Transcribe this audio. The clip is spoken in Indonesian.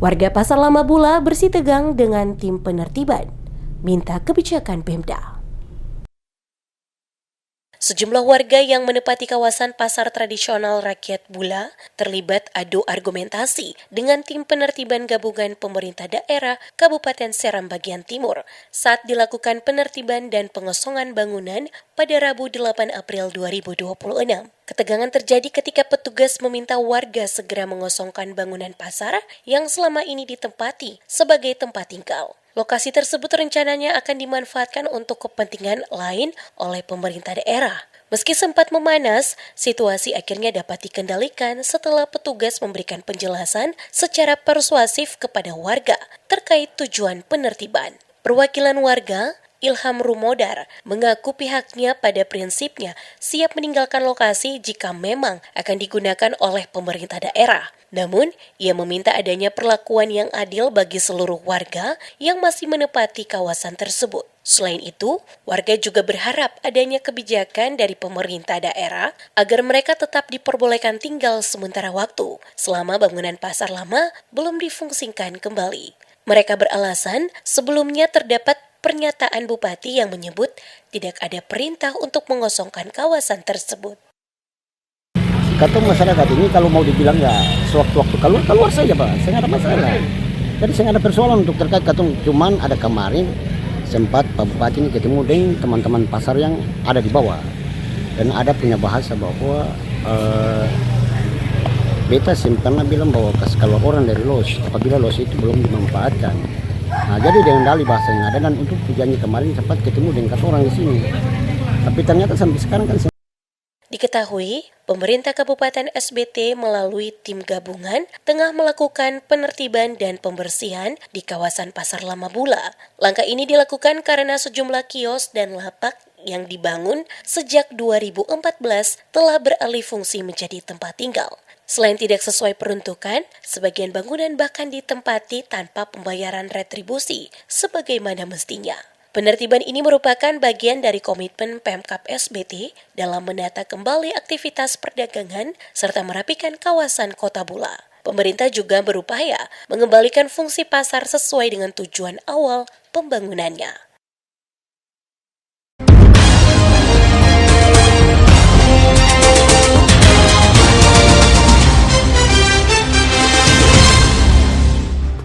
Warga Pasar Lama Bula bersitegang dengan tim penertiban, minta kebijakan Pemda. Sejumlah warga yang menempati kawasan pasar tradisional rakyat Bula terlibat adu argumentasi dengan tim penertiban gabungan pemerintah daerah Kabupaten Seram bagian Timur saat dilakukan penertiban dan pengosongan bangunan pada Rabu 8 April 2026. Ketegangan terjadi ketika petugas meminta warga segera mengosongkan bangunan pasar yang selama ini ditempati sebagai tempat tinggal. Lokasi tersebut rencananya akan dimanfaatkan untuk kepentingan lain oleh pemerintah daerah. Meski sempat memanas, situasi akhirnya dapat dikendalikan setelah petugas memberikan penjelasan secara persuasif kepada warga terkait tujuan penertiban. Perwakilan warga, Ilham Rumodar, mengaku pihaknya pada prinsipnya siap meninggalkan lokasi jika memang akan digunakan oleh pemerintah daerah. Namun, ia meminta adanya perlakuan yang adil bagi seluruh warga yang masih menempati kawasan tersebut. Selain itu, warga juga berharap adanya kebijakan dari pemerintah daerah agar mereka tetap diperbolehkan tinggal sementara waktu selama bangunan pasar lama belum difungsikan kembali. Mereka beralasan sebelumnya terdapat pernyataan bupati yang menyebut tidak ada perintah untuk mengosongkan kawasan tersebut. Katong masyarakat ini kalau mau dibilang ya sewaktu-waktu keluar saja Pak, saya nggak ada masalah. Jadi saya nggak ada persoalan untuk terkait katong, cuman ada kemarin sempat Pak Bupati ini ketemu dengan teman-teman pasar yang ada di bawah. Dan ada punya bahasa bahwa beta pernah bilang bahwa kalau orang dari LOS, apabila LOS itu belum dimanfaatkan. Nah jadi dengan dalih bahasa yang ada dan untuk tujuannya kemarin sempat ketemu dengan orang di sini. Tapi ternyata sampai sekarang kan Diketahui, pemerintah Kabupaten SBT melalui tim gabungan tengah melakukan penertiban dan pembersihan di kawasan Pasar Lama Bula. Langkah ini dilakukan karena sejumlah kios dan lapak yang dibangun sejak 2014 telah beralih fungsi menjadi tempat tinggal. Selain tidak sesuai peruntukan, sebagian bangunan bahkan ditempati tanpa pembayaran retribusi sebagaimana mestinya. Penertiban ini merupakan bagian dari komitmen Pemkab SBT dalam menata kembali aktivitas perdagangan serta merapikan kawasan Kota Bula. Pemerintah juga berupaya mengembalikan fungsi pasar sesuai dengan tujuan awal pembangunannya.